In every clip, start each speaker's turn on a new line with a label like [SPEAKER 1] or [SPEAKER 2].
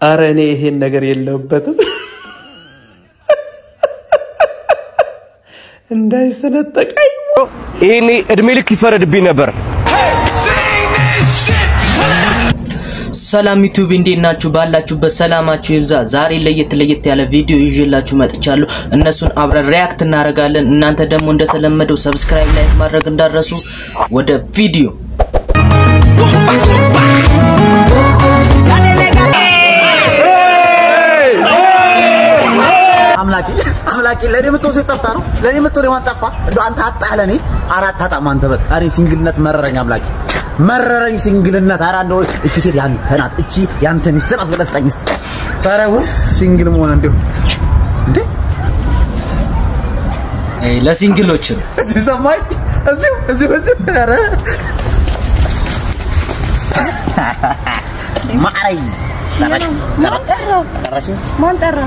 [SPEAKER 1] አረ እኔ ይሄን ነገር የለውበትም እንዳይሰነጠቀኝ
[SPEAKER 2] ይሄኔ እድሜ ልክ ይፈረድብኝ ነበር
[SPEAKER 3] ሰላም ዩቲዩብ እንዴት ናችሁ ባላችሁበት ሰላማችሁ ይብዛ ዛሬ ለየት ያለ ቪዲዮ ይዤላችሁ መጥቻለሁ እነሱን አብረን ሪአክት እናደርጋለን እናንተ ደግሞ እንደተለመደው ሰብስክራይብ ላይክ ማድረግ እንዳትረሱ ወደ ቪዲዮ
[SPEAKER 4] አምላኬ ለኔ ምትወስ ይጣፍታ ነው ለኔ ምትወር ማንጣፋ እንዶ አንተ አጣለኔ አራት ታጣም አንተ በል አሬ ሲንግልነት መረረኝ አምላኬ መረረኝ ሲንግልነት አራ እንደው እቺ ሴት ያንተ ናት እቺ ያንተ ሚስት ናት ብለህ ስጠኝ እስቲ ታረው ሲንግል መሆን እንደው እንዴ
[SPEAKER 3] ለሲንግሎች ነው
[SPEAKER 4] ሰማይ እዚሁ አረ ማይ ማን ጠራ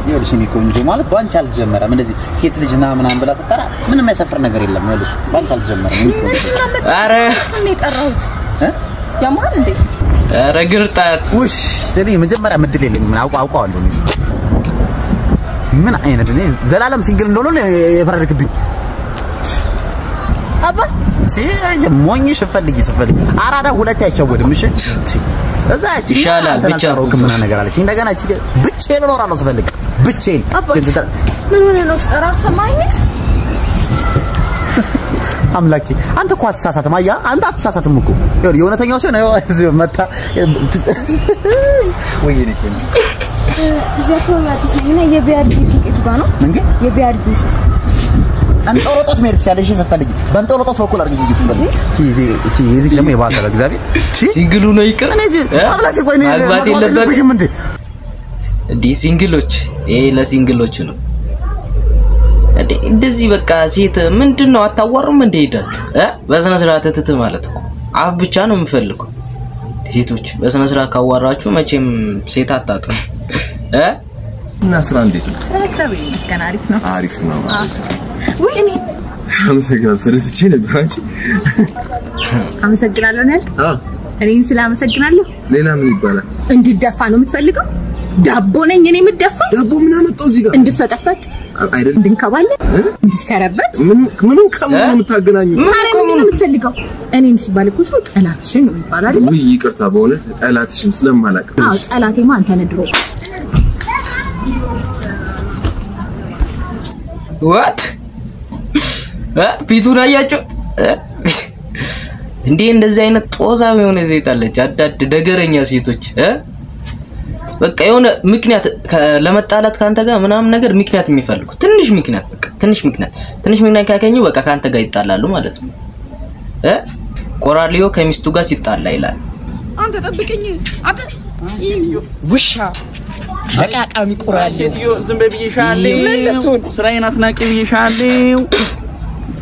[SPEAKER 4] ይኸውልሽ እኔ ቆንጆ ማለት ባንቺ አልጀመረም እንደዚህ ሴት ልጅ ና ምናምን ብላ ተጠራ ምንም ያሰፍር ነገር የለም ይኸውልሽ ባንቺ አልጀመረም
[SPEAKER 5] አረ እኔ ጠራሁት ያማን እንዴ
[SPEAKER 3] አረ ግርጣት
[SPEAKER 4] ውሽ እኔ መጀመሪያ ምድል የለኝም ምን አውቀዋለሁ ምን አይነት እኔ ዘላለም ሲንግል እንደሆነ የፈረድክብኝ
[SPEAKER 5] አባ
[SPEAKER 4] ሞኝሽ ፈልጊ አራዳ ሁለት አይሸወድም እሺ እዛ እቺ
[SPEAKER 3] ይሻላል ብቻ
[SPEAKER 4] ምን ነገር አለች እንደገና እቺ ብቻዬን እኖራለሁ ስፈልግ ብቻዬን
[SPEAKER 5] ምን ሆነ ነው ስጠራር ሰማኝ
[SPEAKER 4] አምላኬ አንተ እኮ አትሳሳትም አያ አንተ አትሳሳትም እኮ ይኸውልህ የእውነተኛው ሰው ነው መታ ወይኔ ከኝ
[SPEAKER 5] እዚያ እኮ ያጥስኝና የቢያርዲ ሱቅ የቱ ጋር ነው
[SPEAKER 4] እንዴ
[SPEAKER 5] የቢያርዲ ሱቅ
[SPEAKER 4] አንጦሮጦስ ሜርት ያለሽ ዘፈልጊ በአንጦሮጦስ በኩል አርግኝ ይስፈልግ እቺ ደግሞ የባሰለ እግዚአብሔር
[SPEAKER 3] ሲንግሉ ነው ይቅር
[SPEAKER 4] አምላኬ ቆይ ነው
[SPEAKER 3] ማግባት የለበትም እንዴ ሲንግሎች ለሲንግሎች ነው እንደዚህ በቃ ሴት ምንድነው አታዋሩም እንደ ሄዳችሁ በስነ ስርዓት ትት ማለት እኮ አፍ ብቻ ነው የምፈልገው ሴቶች በስነ ስርዓት ካዋራችሁ መቼም ሴት አጣጡ
[SPEAKER 6] እና ስራ እንዴት ነው
[SPEAKER 5] ሰላም መስከና አሪፍ ነው ወይ እኔ
[SPEAKER 6] አመሰግናለሁ ስለፍቼ ነበር አንቺ
[SPEAKER 5] አመሰግናለሁ ነል እኔን ስላመሰግናለሁ
[SPEAKER 6] ሌላ ምን ይባላል
[SPEAKER 5] እንድደፋ ነው የምትፈልገው ዳቦ ነኝ እኔ የምደፋ
[SPEAKER 6] ዳቦ ምን አመጣው እዚህ ጋር
[SPEAKER 5] እንድፈጠፈጥ
[SPEAKER 6] አይደል
[SPEAKER 5] እንድንከባለ እንድስከረበት
[SPEAKER 6] ምን ከምን የምታገናኙ
[SPEAKER 5] ምን የምትፈልገው እኔን ሲባል እኮ ሰው ጠላትሽን ነው ይባላል
[SPEAKER 6] ወይ ይቅርታ በእውነት ጠላትሽን ስለማላቅ
[SPEAKER 5] አዎ ጠላቴማ አንተ ነህ ድሮ
[SPEAKER 3] what ፊቱን አያችሁ እንዴ እንደዚህ አይነት ጦዛው የሆነ ዘይት አለች አዳድ ደገረኛ ሴቶች በቃ የሆነ ምክንያት ለመጣላት ካንተ ጋር ምናምን ነገር ምክንያት የሚፈልጉ ትንሽ ምክንያት በቃ ትንሽ ምክንያት ካገኙ በቃ ካንተ ጋር ይጣላሉ ማለት ነው ቆራሊዮ ከሚስቱ ጋር ሲጣላ ይላል
[SPEAKER 5] አንተ ጠብቀኝ አባ ውሻ ለቃቃሚ ቆራሊዮ
[SPEAKER 7] ሴትዮ ዝም በብዬሻለሁ ለለቱን ስራዬን አትናቂ ብዬሻለሁ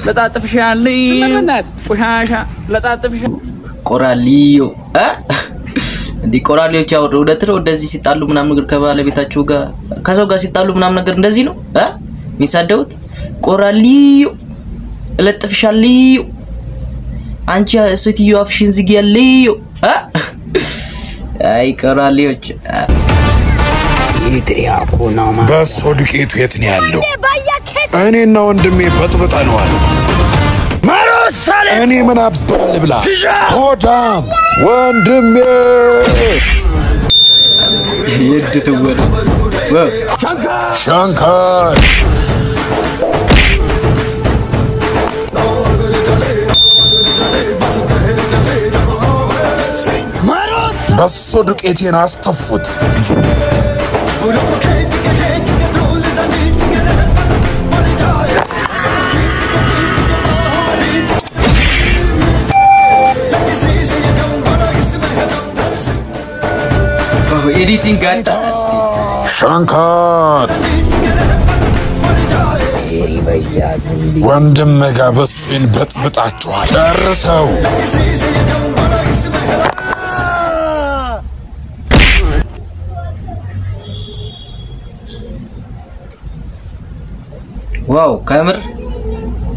[SPEAKER 7] ለጣጥፍሻለሁ ምንነት ቆሻሻ ለጣጥፍሽ
[SPEAKER 3] ቆራሊዮ እንዴ ቆራሊዮች ያወሩ ወደትሮ እንደዚህ ሲጣሉ ምናምን ነገር ከባለቤታቸው ጋር ከሰው ጋር ሲጣሉ ምናምን ነገር እንደዚህ ነው ሚሳደውት ቆራሊዮ ለጥፍሻለሁ አንቺ ሴትዮ አፍሽን ዝጊያለሁ አይ ቆራሊዮች
[SPEAKER 8] በሶ ዱቄቱ የት ነው ያለው እኔና ወንድሜ በጥብጠናል ማሮሳለ እኔ ምን አባል ብላ ሆዳም ወንድሜ
[SPEAKER 3] ይድትወር
[SPEAKER 8] ሻንካር በሶ ዱቄቴን አስተፉት
[SPEAKER 3] ኤዲቲንግ ጋጣ
[SPEAKER 8] ሻንካር ወንድም ጋር በሱን በጥብጣችኋል ጨርሰው
[SPEAKER 3] ዋው ካሜራ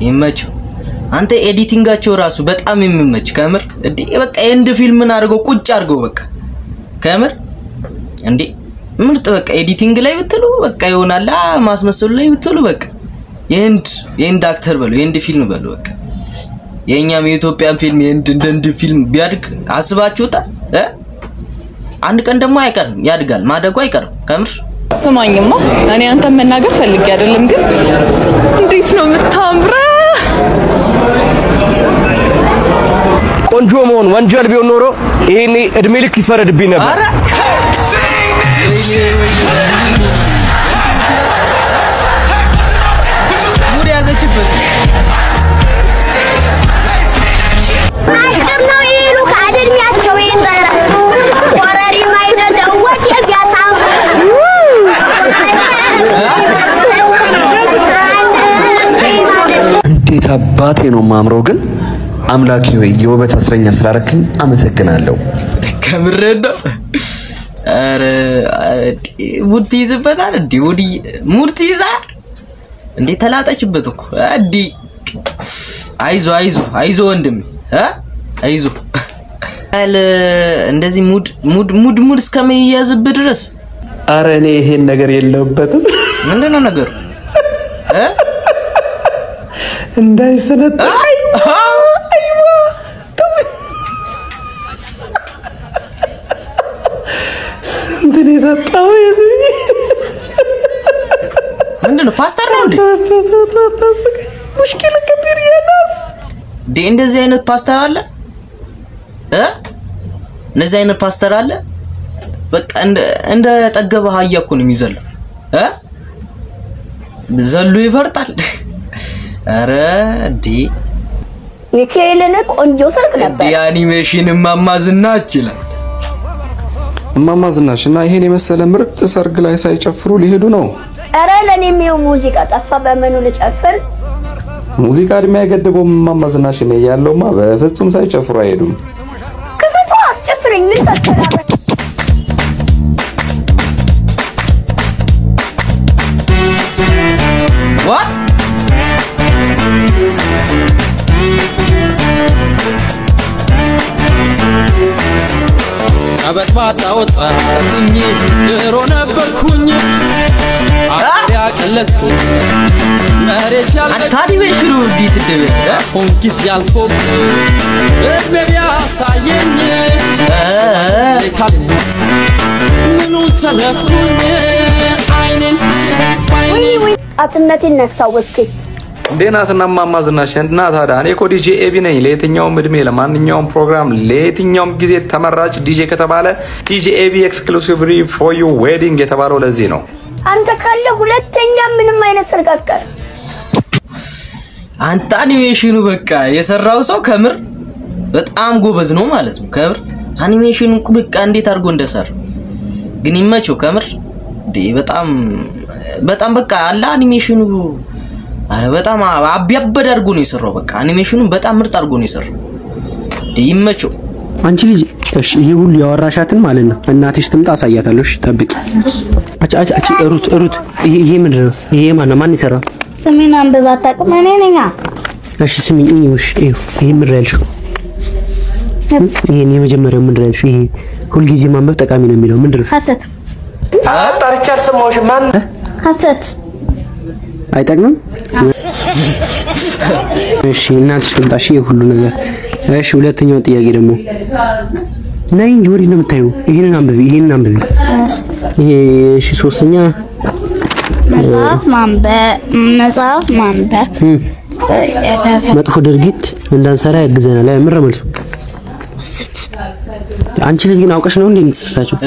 [SPEAKER 3] ይመቸው አንተ ኤዲቲንጋቸው ራሱ በጣም የሚመች ካሜራ በቃ ኤንድ ፊልምን አድርገው ቁጭ አድርገው በቃ ካሜራ እንዴ ምርጥ በቃ ኤዲቲንግ ላይ ብትሉ በቃ ይሆናል ማስመሰሉ ላይ ብትሉ በቃ የህንድ አክተር በሉ የህንድ ፊልም በሉ በቃ የኛም የኢትዮጵያን ፊልም የህንድ ፊልም ቢያድግ አስባችሁታል አንድ ቀን ደግሞ አይቀርም ያድጋል ማደጉ አይቀርም ከምር
[SPEAKER 9] ስማኝማ እኔ አንተ መናገር ፈልጌ አይደለም ግን እንዴት ነው የምታምረው
[SPEAKER 2] ቆንጆ መሆን ወንጀል ቢሆን ኖሮ ይሄኔ እድሜ ልክ ይፈረድብኝ ነበር
[SPEAKER 3] አረ ሙድ ያዘችበት
[SPEAKER 10] አጭር ነው ይሉ ከአድሚያቸው ይጠራ ወረሪ ማይደለው ወጥ ያሳም
[SPEAKER 11] እንዴት አባቴ ነው ማምረው ግን አምላኬ ሆይ የውበት እስረኛ ስላረከኝ አመሰግናለሁ
[SPEAKER 3] ከምር ነው አረ ሙድ ይዝበታል እንዴ ሙድ ይዛ እንዴ ተላጣችበት እኮ አዲ አይዞ ወንድም አይዞ አለ እንደዚህ ሙድ እስከመያዝብ ድረስ
[SPEAKER 1] አረ እኔ ይሄን ነገር የለውበትም
[SPEAKER 3] ምንድነው ነገሩ
[SPEAKER 1] እንዳይሰነጠቅ እንዴ ታጣው የዚህ
[SPEAKER 3] ምንድነው ፓስተር ነው እንዴ
[SPEAKER 1] ሙሽኪል ከቢር ያናስ
[SPEAKER 3] እንደዚህ አይነት ፓስተር አለ እንደዚህ አይነት ፓስተር አለ በቃ እንደ ጠገበ ሀያ እኮ ነው የሚዘለው ዘሎ ይፈርጣል አረ ዲ
[SPEAKER 10] የቼለነ ቆንጆ ስልክ ነበር
[SPEAKER 3] የአኒሜሽን ማማዝናች ይላል
[SPEAKER 6] ማማዝናሽና ይሄን የመሰለ ምርጥ ሰርግ ላይ ሳይጨፍሩ ሊሄዱ ነው
[SPEAKER 10] አረ ለኔም ይው ሙዚቃ ጠፋ በመኑ ልጨፍር
[SPEAKER 6] ሙዚቃ እድሜ አይገድበውም ማማዝናሽ ነው ያለውማ በፍጹም ሳይጨፍሩ አይሄዱም
[SPEAKER 10] ክፈቱ አስጨፍረኝ ምን ታስተላልፍ
[SPEAKER 3] what
[SPEAKER 7] አበጥባጣ ወጣኝ ድሮ ነበርኩኝ አጥያ ቀለጥኩ መሬት
[SPEAKER 3] አታዲቤሽኑ ዲት ደበ
[SPEAKER 7] ሆንኪስ ያልፎ እድሜ ያሳየኝ ምኑ ተለፍኩኝ አይኔን
[SPEAKER 10] አጥነቴን ያስታወስከኝ
[SPEAKER 6] እንዴናትና ማማዝናሽ እና ታዲያ እኔ ኮ ዲጄ ኤቢ ነኝ ለየትኛውም እድሜ ለማንኛውም ፕሮግራም ለየትኛውም ጊዜ ተመራጭ ዲጄ ከተባለ ዲጄ ኤቢ ኤክስክሉሲቭሊ ፎር ዩ ዌዲንግ የተባለው ለዚህ ነው
[SPEAKER 10] አንተ ካለ ሁለተኛ ምንም አይነት ሰርጋቀር
[SPEAKER 3] አንተ አኒሜሽኑ በቃ የሰራው ሰው ከምር በጣም ጎበዝ ነው ማለት ነው ከምር አኒሜሽኑ በቃ እንዴት አድርጎ እንደሰራ ግን ይመቸው ከምር በጣም በቃ አለ አኒሜሽኑ አረ በጣም አብያበድ አድርጎ ነው የሰራው በቃ አኒሜሽኑን በጣም ምርጥ አድርጎ ነው የሰራው ይመቸው
[SPEAKER 12] አንቺ ልጅ እሺ ይሄ ሁሉ ያወራሻትን ማለት ነው እናትሽ ትምጣ አሳያታለሁ እሺ ጠብቂ አጭ ሩት ይሄ ምንድነው ይሄ ማን ይሰራው
[SPEAKER 10] ስሜን አንብባ ታውቅም እኔ ነኝ
[SPEAKER 12] እሺ ስሚኝ እሺ ይሄ ምን ያልሽው ይሄ የመጀመሪያው ምን ያልሽው ይሄ ሁሉ ጊዜ ማንበብ ጠቃሚ ነው የሚለው ምንድነው
[SPEAKER 10] ሐሰት
[SPEAKER 2] አጣርቻል ሰማውሽ ማን
[SPEAKER 10] ሐሰት
[SPEAKER 12] አይጠቅምም እሺ እናትሽ ትምጣ እሺ ሁሉ ነገር እሺ ሁለተኛው ጥያቄ ደግሞ ነይ እንጂ ወዲህ ነው የምታዩ ይሄንን አንብቢ ይሄ እሺ ሶስተኛ
[SPEAKER 10] መጽሐፍ ማንበብ
[SPEAKER 12] መጥፎ ድርጊት እንዳንሰራ ያግዘናል አይምር መልሱ አንቺ ልጅ ግን አውቀሽ ነው እንዴ የምትሰሳቸው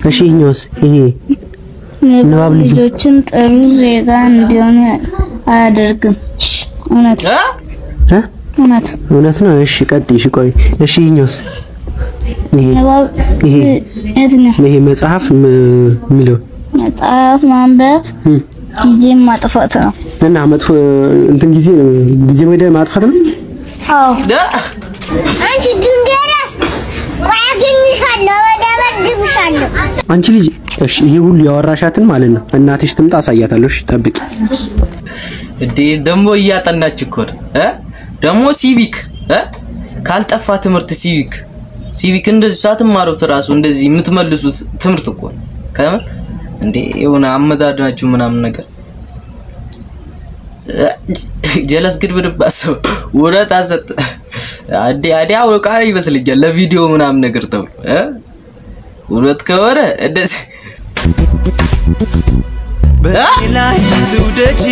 [SPEAKER 12] እሺ ይሄኛውስ ይሄ ንባብ
[SPEAKER 10] ልጆችን ጥሩ ዜጋ እንዲሆኑ አያደርግም እውነት ነው እሺ ቀጥይ እሺ ቆይ እሺ ይሄኛውስ ይሄ መጽሐፍ የሚለው መጽሐፍ ማንበብ ጊዜ ማጥፋት ነው
[SPEAKER 12] እና መጥፎ እንትን ጊዜ ወደ ማጥፋት ነው
[SPEAKER 10] አዎ አንቺ ድንገራ ዋግኝሻለሁ ወደበድብሻለሁ
[SPEAKER 12] አንቺ ልጅ እሺ ይሄ ሁሉ ያወራሻትን ማለት ነው እናትሽ ትምጣ አሳያታለሁ እሺ ጠብቂ
[SPEAKER 3] ደሞ እያጠናች እኮ ደሞ ሲቪክ ካልጠፋ ትምህርት ሲቪክ ሲቪክ እንደዚህ ሳትማሩት ራሱ እንደዚህ የምትመልሱት ትምህርት እኮ ነው ከመል እንዴ የሆነ አመዳዳችሁ ምናምን ነገር ጀለስ ግድብድባስ ወራት አሰጥ አዲያው ቃሪ ይመስልኛል ለቪዲዮ ምናምን ነገር ተብሎ ወራት ከወረ እንደዚህ
[SPEAKER 7] በላይ ትውደጂ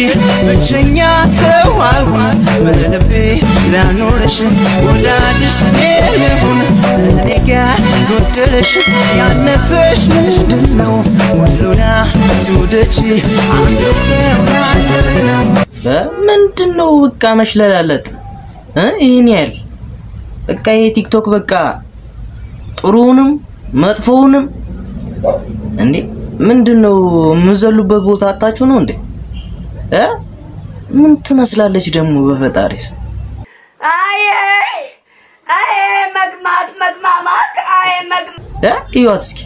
[SPEAKER 7] ብቸኛ ሰው አልሆን በልቤ ላኖርሽ ወዳጅሽ ልሁን እኔ ጋር ጎደለሽ ያነሰሽ ምንድነው ሁሉና ትውደጂ አንድ ሰው ነው
[SPEAKER 3] ምንድነው በቃ መሽለላለት ይሄን ያህል በቃ ይሄ ቲክቶክ በቃ ጥሩንም መጥፎውንም እንዴ ምንድነው ምዘሉበት ቦታ አጣችሁ ነው እንዴ ምን ትመስላለች ደግሞ በፈጣሪስ አይ መግማት ይዋት እስኪ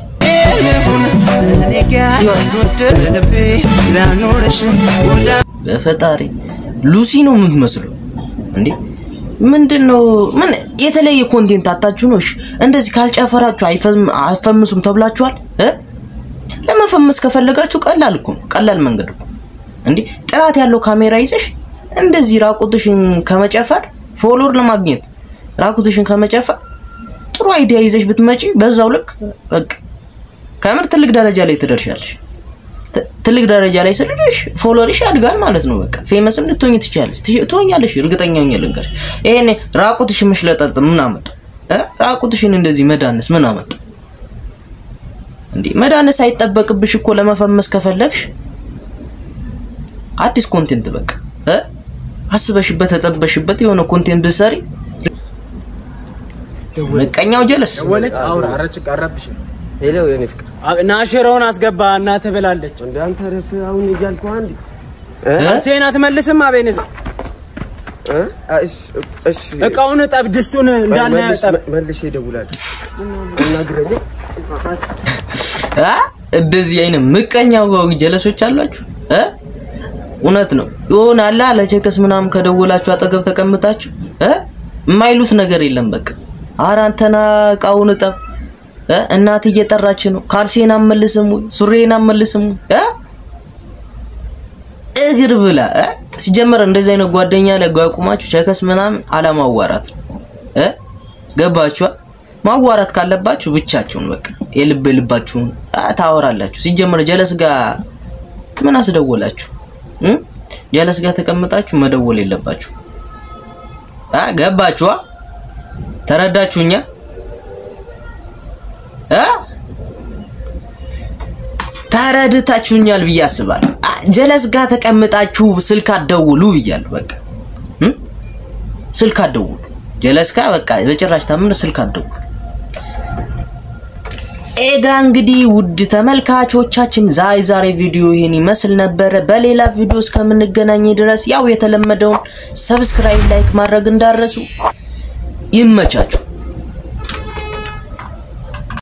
[SPEAKER 3] በፈጣሪ ሉሲ ነው የምትመስለው እንዴ ምንድነው ምን የተለየ ኮንቴንት አጣችሁ ነው እንደዚህ ካልጨፈራችሁ አይፈምሱም ተብላችኋል ለማፈመስ ከፈለጋችሁ ቀላል መንገድ እኮ እንዴ ጥራት ያለው ካሜራ ይዘሽ እንደዚህ ራቁትሽን ከመጨፈር ፎሎወር ለማግኘት ራቁትሽን ከመጨፈር ጥሩ አይዲያ ይዘሽ ብትመጪ በዛው ልክ በቃ ካሜራ ትልቅ ደረጃ ላይ ትደርሻለሽ ትልቅ ደረጃ ላይ ስለደርሽ ፎሎወርሽ ያድጋል ማለት ነው በቃ ፌመስም ልትሆኚ ትሆኛለሽ እርግጠኛ ነኝ ልንገር ይሄኔ ራቁትሽን መሽለጠጥ ምን አመጣ ራቁትሽን እንደዚህ መዳነስ ምን አመጣ እንዴ መዳነስ አይተበቅብሽ እኮ ለመፈመስ ከፈለግሽ አዲስ ኮንቴንት በቃ አስበሽበት ተጠበሽበት የሆነ ኮንቴንት ብትሰሪ መቀኛው ጀለስ
[SPEAKER 13] ወለች አውራ አረጭ ቀረብሽ ሄሎ የኔ ፍቅር ናሽራውን አስገባ እና ተበላለች እንዴ አንተ ረፍ አሁን ይያልኩ አንዲ አንሴና ተመልስም አቤነዝ እሺ እቃውን ጠብ ድስቱን እንዳለ መልሽ ይደውላል እና ግረኝ
[SPEAKER 3] እንደዚህ አይነት ምቀኛው ጀለሶች አሏችሁ እውነት ነው ይሆናል ለቸከስ ምናም ከደወላችሁ አጠገብ ተቀምጣችሁ የማይሉት ነገር የለም በቃ አራንተና ቃውን ጠብ እናት እየጠራች ነው ካልሲና መልስም ሱሪና መልስም እግር ብላ ሲጀመር እንደዚህ አይነት ጓደኛ ለጓቁማችሁ ቸከስ ምናም አላማዋራት ገባችሁ ማዋራት ካለባችሁ ብቻችሁን በቃ የልባችሁን ታወራላችሁ ሲጀመር ጀለስ ጋር ምን አስደወላችሁ ጀለስ ጋር ተቀምጣችሁ መደወል የለባችሁ ገባችሁ ተረዳችሁኛ ተረድታችሁኛል ብዬ አስባለሁ ጀለስ ጋር ተቀምጣችሁ ስልክ አደውሉ ይያል በቃ ስልክ አደውሉ ጀለስ ጋር በቃ በጭራሽ ታምን ስልክ አደውሉ ኤጋ እንግዲህ ውድ ተመልካቾቻችን ዛሬ ቪዲዮ ይሄን ይመስል ነበር በሌላ ቪዲዮ እስከምንገናኝ ድረስ ያው የተለመደውን ሰብስክራይብ ላይክ ማድረግ እንዳረሱ ይመቻችሁ